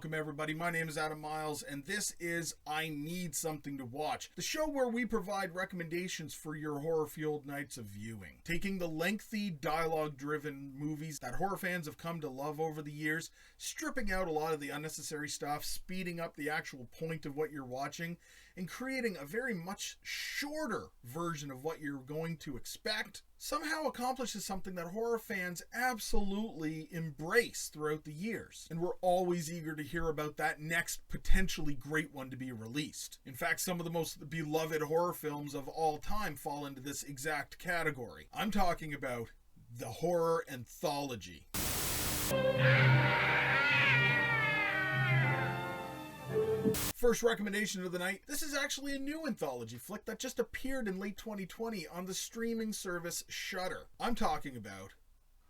Welcome everybody, my name is Adam Miles and this is I Need Something to Watch, the show where we provide recommendations for your horror-fueled nights of viewing. Taking the lengthy, dialogue-driven movies that horror fans have come to love over the years, stripping out a lot of the unnecessary stuff, speeding up the actual point of what you're watching, and creating a very much shorter version of what you're going to expect, somehow accomplishes something that horror fans absolutely embrace throughout the years. And we're always eager to hear about that next potentially great one to be released. In fact, some of the most beloved horror films of all time fall into this exact category. I'm talking about the horror anthology. First recommendation of the night. This is actually a new anthology flick that just appeared in late 2020 on the streaming service Shudder. I'm talking about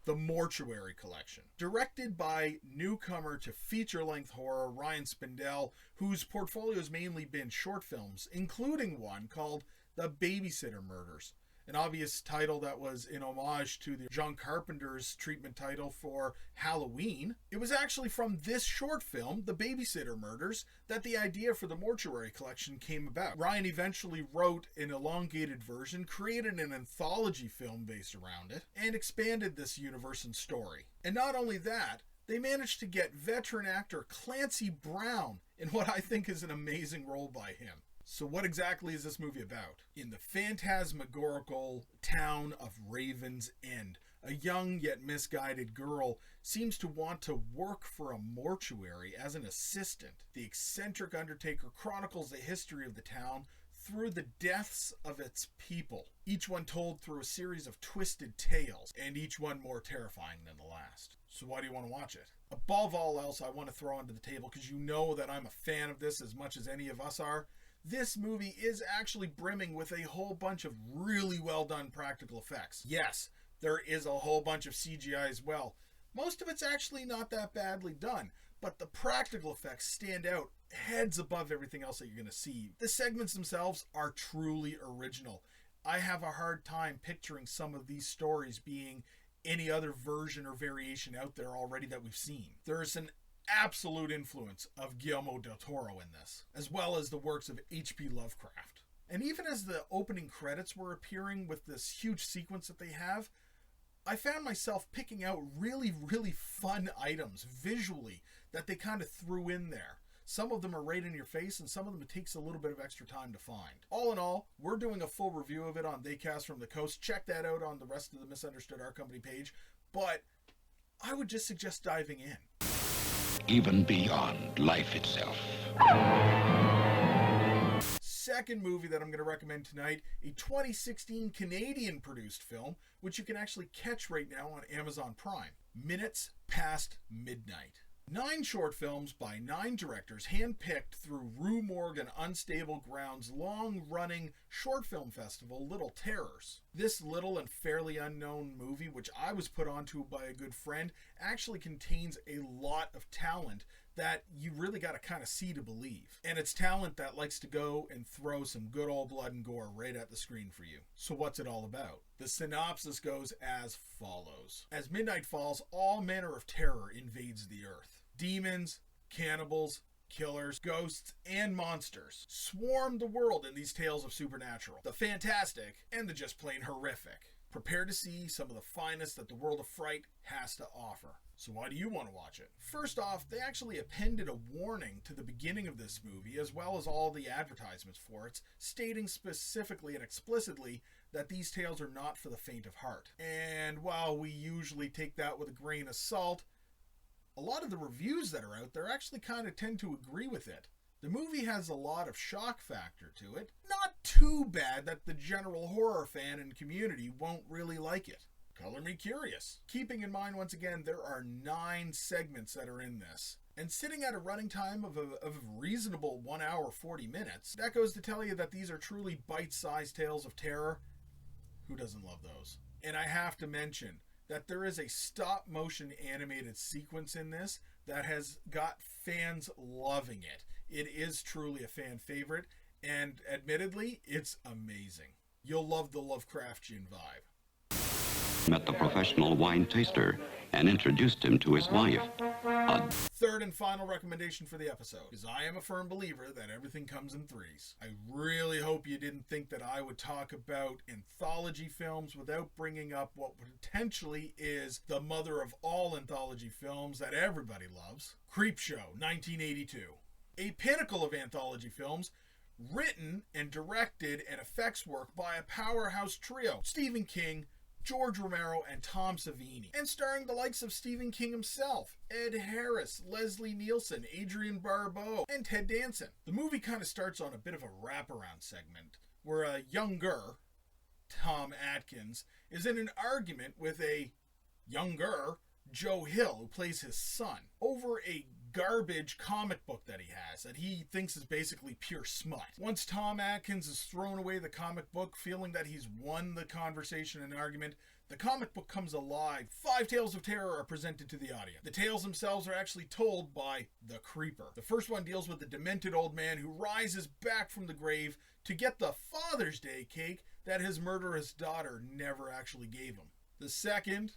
the Mortuary Collection. Directed by newcomer to feature-length horror Ryan Spindell, whose portfolio has mainly been short films, including one called The Babysitter Murders, an obvious title that was in homage to the John Carpenter's treatment title for Halloween. It was actually from this short film, The Babysitter Murders, that the idea for the Mortuary Collection came about. Ryan eventually wrote an elongated version, created an anthology film based around it, and expanded this universe and story. And not only that, they managed to get veteran actor Clancy Brown in what I think is an amazing role by him. So what exactly is this movie about? In the phantasmagorical town of Raven's End, a young yet misguided girl seems to want to work for a mortuary as an assistant. The eccentric undertaker chronicles the history of the town through the deaths of its people, each one told through a series of twisted tales, and each one more terrifying than the last. So why do you want to watch it? Above all else, I want to throw onto the table, because you know that I'm a fan of this as much as any of us are. This movie is actually brimming with a whole bunch of really well done practical effects. Yes, there is a whole bunch of CGI as well. Most of it's actually not that badly done, but the practical effects stand out heads above everything else that you're going to see. The segments themselves are truly original. I have a hard time picturing some of these stories being any other version or variation out there already that we've seen. There is an absolute influence of Guillermo del Toro in this, as well as the works of H.P. Lovecraft. And even as the opening credits were appearing with this huge sequence that they have, I found myself picking out really fun items visually that they kind of threw in there. Some of them are right in your face, and some of them it takes a little bit of extra time to find. All in all, we're doing a full review of it on Theycast from the Coast. Check that out on the rest of the Misunderstood Art Company page, but I would just suggest diving in. Even beyond life itself. Second movie that I'm going to recommend tonight, a 2016 Canadian-produced film, which you can actually catch right now on Amazon Prime. Minutes Past Midnight. 9 short films by 9 directors handpicked through Rue Morgue Unstable Ground's long-running short film festival, Little Terrors. This little and fairly unknown movie, which I was put onto by a good friend, actually contains a lot of talent that you really got to kind of see to believe. And it's talent that likes to go and throw some good old blood and gore right at the screen for you. So what's it all about? The synopsis goes as follows. As midnight falls, all manner of terror invades the earth. Demons, cannibals, killers, ghosts, and monsters swarm the world in these tales of supernatural, the fantastic, and the just plain horrific. Prepare to see some of the finest that the world of fright has to offer. So why do you want to watch it? First off, they actually appended a warning to the beginning of this movie, as well as all the advertisements for it, stating specifically and explicitly that these tales are not for the faint of heart. And while we usually take that with a grain of salt, a lot of the reviews that are out there actually kind of tend to agree with it. The movie has a lot of shock factor to it. Not too bad that the general horror fan and community won't really like it. Color me curious. Keeping in mind, once again, there are 9 segments that are in this. And sitting at a running time of a reasonable 1 hour 40 minutes, that goes to tell you that these are truly bite-sized tales of terror. Who doesn't love those? And I have to mention that there is a stop-motion animated sequence in this that has got fans loving it. It is truly a fan favorite, and admittedly, it's amazing. You'll love the Lovecraftian vibe. Met the professional wine taster and introduced him to his wife. God. Third and final recommendation for the episode is I am a firm believer that everything comes in threes. I really hope you didn't think that I would talk about anthology films without bringing up what potentially is the mother of all anthology films that everybody loves, Creepshow, 1982. A pinnacle of anthology films, written and directed and effects work by a powerhouse trio, Stephen King, George Romero, and Tom Savini, and starring the likes of Stephen King himself, Ed Harris, Leslie Nielsen, Adrienne Barbeau, and Ted Danson. The movie kind of starts on a bit of a wraparound segment, where a younger Tom Atkins is in an argument with a younger Joe Hill, who plays his son, over a garbage comic book that he has that he thinks is basically pure smut. Once Tom Atkins has thrown away the comic book, feeling that he's won the conversation and argument, the comic book comes alive. 5 tales of terror are presented to the audience. The tales themselves are actually told by the Creeper. The first one deals with the demented old man who rises back from the grave to get the Father's Day cake that his murderous daughter never actually gave him. The second,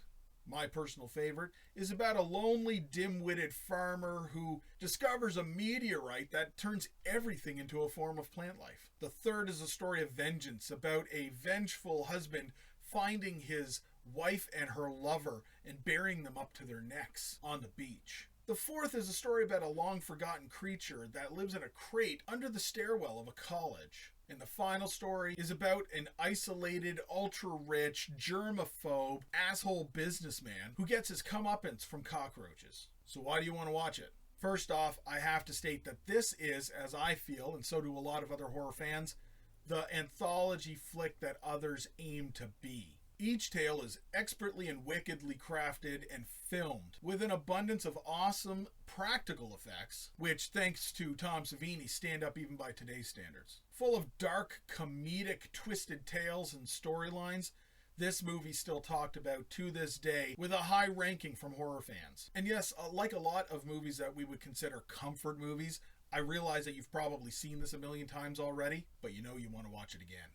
my personal favorite, is about a lonely, dim-witted farmer who discovers a meteorite that turns everything into a form of plant life. The third is a story of vengeance about a vengeful husband finding his wife and her lover and burying them up to their necks on the beach. The fourth is a story about a long-forgotten creature that lives in a crate under the stairwell of a college. And the final story is about an isolated, ultra-rich, germaphobe, asshole businessman who gets his comeuppance from cockroaches. So why do you want to watch it? First off, I have to state that this is, as I feel, and so do a lot of other horror fans, the anthology flick that others aim to be. Each tale is expertly and wickedly crafted and filmed with an abundance of awesome practical effects, which, thanks to Tom Savini, stand up even by today's standards. Full of dark, comedic, twisted tales and storylines, this movie still talked about to this day with a high ranking from horror fans. And yes, like a lot of movies that we would consider comfort movies, I realize that you've probably seen this a million times already, but you know you want to watch it again.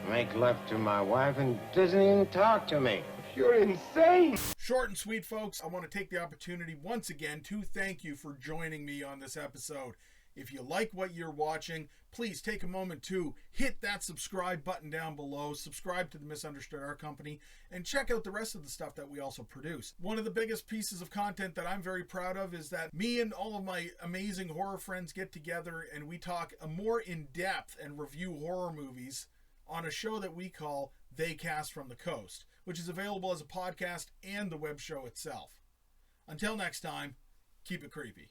Make love to my wife and doesn't even talk to me. You're insane. Short and sweet, folks. I want to take the opportunity once again to thank you for joining me on this episode. If you like what you're watching, please take a moment to hit that subscribe button down below, subscribe to the Misunderstood Art Company, and check out the rest of the stuff that we also produce. One of the biggest pieces of content that I'm very proud of is that me and all of my amazing horror friends get together and we talk more in depth and review horror movies on a show that we call They Cast from the Coast, which is available as a podcast and the web show itself. Until next time, keep it creepy.